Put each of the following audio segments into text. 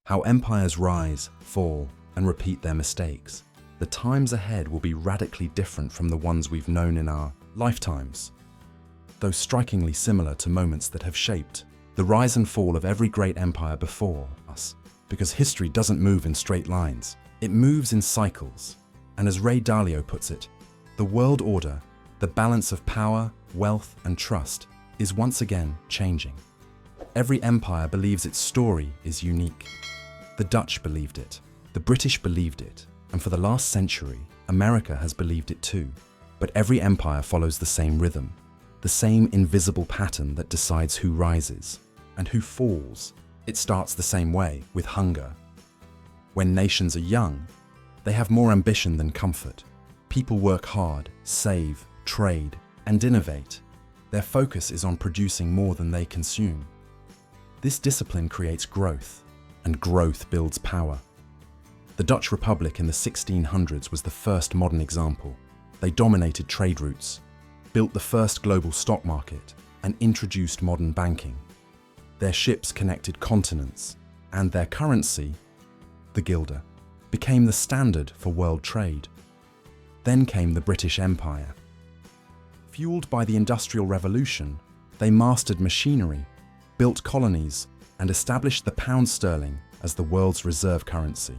how empires rise, fall, and repeat their mistakes. The times ahead will be radically different from the ones we've known in our lifetimes, though strikingly similar to moments that have shaped the rise and fall of every great empire before us. Because history doesn't move in straight lines, it moves in cycles. And as Ray Dalio puts it, the world order, the balance of power, wealth, and trust, is once again changing. Every empire believes its story is unique. The Dutch believed it, the British believed it, and for the last century, America has believed it too. But every empire follows the same rhythm, the same invisible pattern that decides who rises and who falls. It starts the same way, with hunger. When nations are young, they have more ambition than comfort. People work hard, save, trade, and innovate. Their focus is on producing more than they consume. This discipline creates growth, and growth builds power. The Dutch Republic in the 1600s was the first modern example. They dominated trade routes, built the first global stock market, and introduced modern banking. Their ships connected continents, and their currency, the guilder, became the standard for world trade. Then came the British Empire. Fueled by the Industrial Revolution, they mastered machinery, built colonies, and established the pound sterling as the world's reserve currency.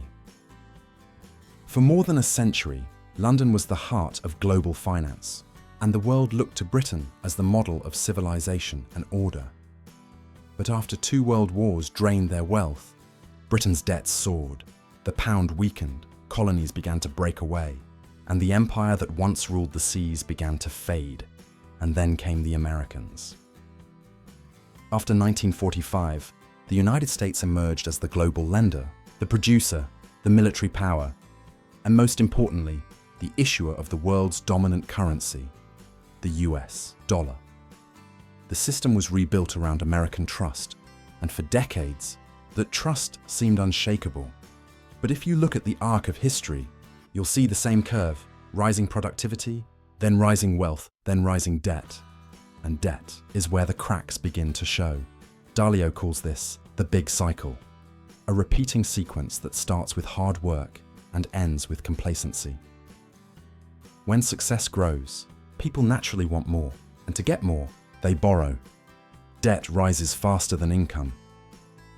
For more than a century, London was the heart of global finance, and the world looked to Britain as the model of civilization and order. But after 2 world wars drained their wealth, Britain's debts soared, the pound weakened, colonies began to break away, and the empire that once ruled the seas began to fade. And then came the Americans. After 1945, the United States emerged as the global lender, the producer, the military power, and most importantly, the issuer of the world's dominant currency, the US dollar. The system was rebuilt around American trust, and for decades, that trust seemed unshakable. But if you look at the arc of history, you'll see the same curve: rising productivity, then rising wealth, then rising debt. And debt is where the cracks begin to show. Dalio calls this the big cycle, a repeating sequence that starts with hard work and ends with complacency. When success grows, people naturally want more, and to get more, they borrow. Debt rises faster than income.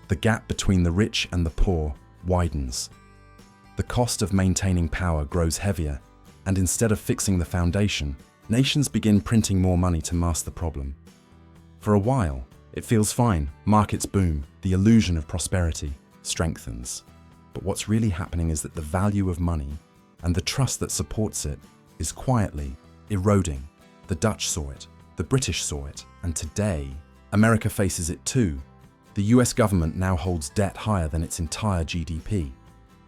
The gap between the rich and the poor widens. The cost of maintaining power grows heavier, and instead of fixing the foundation, nations begin printing more money to mask the problem. For a while, it feels fine, markets boom, the illusion of prosperity strengthens. But what's really happening is that the value of money and the trust that supports it is quietly eroding. The Dutch saw it, the British saw it, and today, America faces it too. The US government now holds debt higher than its entire GDP,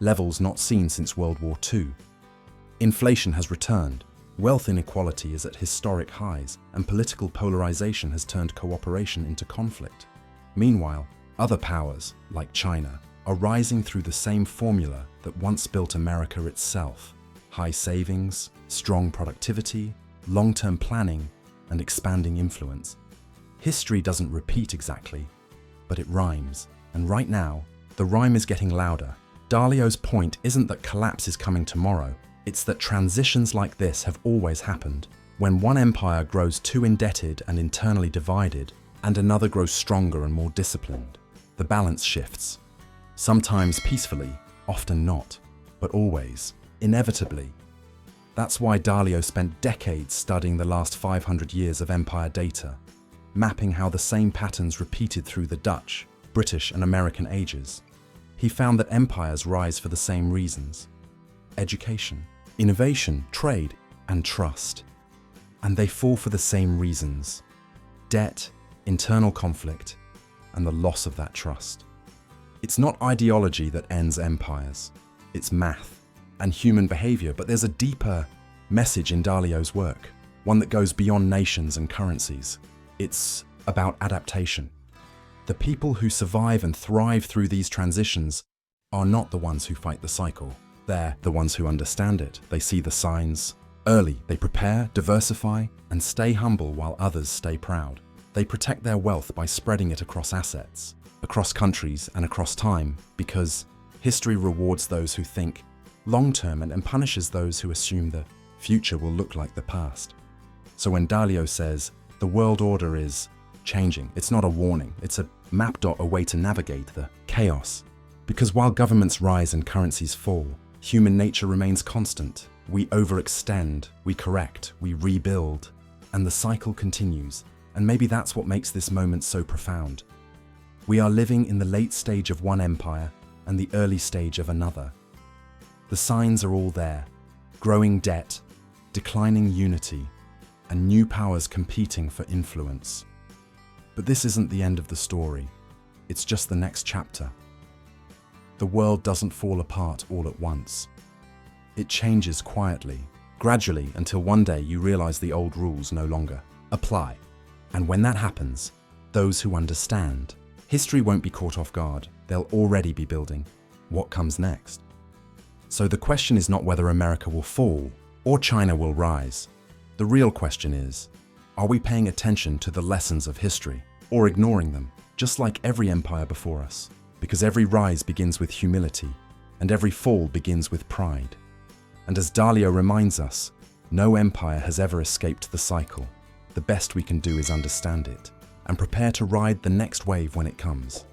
levels not seen since World War II. Inflation has returned, wealth inequality is at historic highs, and political polarization has turned cooperation into conflict. Meanwhile, other powers, like China, are rising through the same formula that once built America itself: high savings, strong productivity, long-term planning, and expanding influence. History doesn't repeat exactly, but it rhymes. And right now, the rhyme is getting louder. Dalio's point isn't that collapse is coming tomorrow, it's that transitions like this have always happened. When one empire grows too indebted and internally divided, and another grows stronger and more disciplined, the balance shifts. Sometimes peacefully, often not, but always, inevitably. That's why Dalio spent decades studying the last 500 years of empire data, mapping how the same patterns repeated through the Dutch, British, and American ages. He found that empires rise for the same reasons: education, innovation, trade, and trust. And they fall for the same reasons: debt, internal conflict, and the loss of that trust. It's not ideology that ends empires, it's math and human behavior, but there's a deeper message in Dalio's work, one that goes beyond nations and currencies. It's about adaptation. The people who survive and thrive through these transitions are not the ones who fight the cycle. They're the ones who understand it. They see the signs early. They prepare, diversify, and stay humble while others stay proud. They protect their wealth by spreading it across assets, across countries and across time, because history rewards those who think long-term and punishes those who assume the future will look like the past. So when Dalio says the world order is changing, it's not a warning, it's a map, a way to navigate the chaos. Because while governments rise and currencies fall, human nature remains constant. We overextend, we correct, we rebuild, and the cycle continues. And maybe that's what makes this moment so profound. We are living in the late stage of one empire and the early stage of another. The signs are all there: growing debt, declining unity, and new powers competing for influence. But this isn't the end of the story. It's just the next chapter. The world doesn't fall apart all at once. It changes quietly, gradually, until one day you realize the old rules no longer apply. And when that happens, those who understand history won't be caught off guard. They'll already be building what comes next. So the question is not whether America will fall or China will rise. The real question is, are we paying attention to the lessons of history or ignoring them, just like every empire before us? Because every rise begins with humility and every fall begins with pride. And as Dalio reminds us, no empire has ever escaped the cycle. The best we can do is understand it and prepare to ride the next wave when it comes.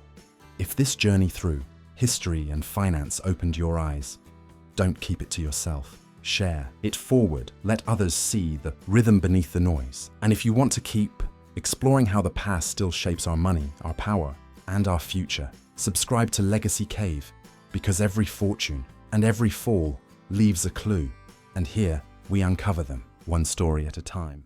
If this journey through history and finance opened your eyes, don't keep it to yourself. Share it forward. Let others see the rhythm beneath the noise. And if you want to keep exploring how the past still shapes our money, our power, and our future, subscribe to Legacy Cave, because every fortune and every fall leaves a clue. And here we uncover them, one story at a time.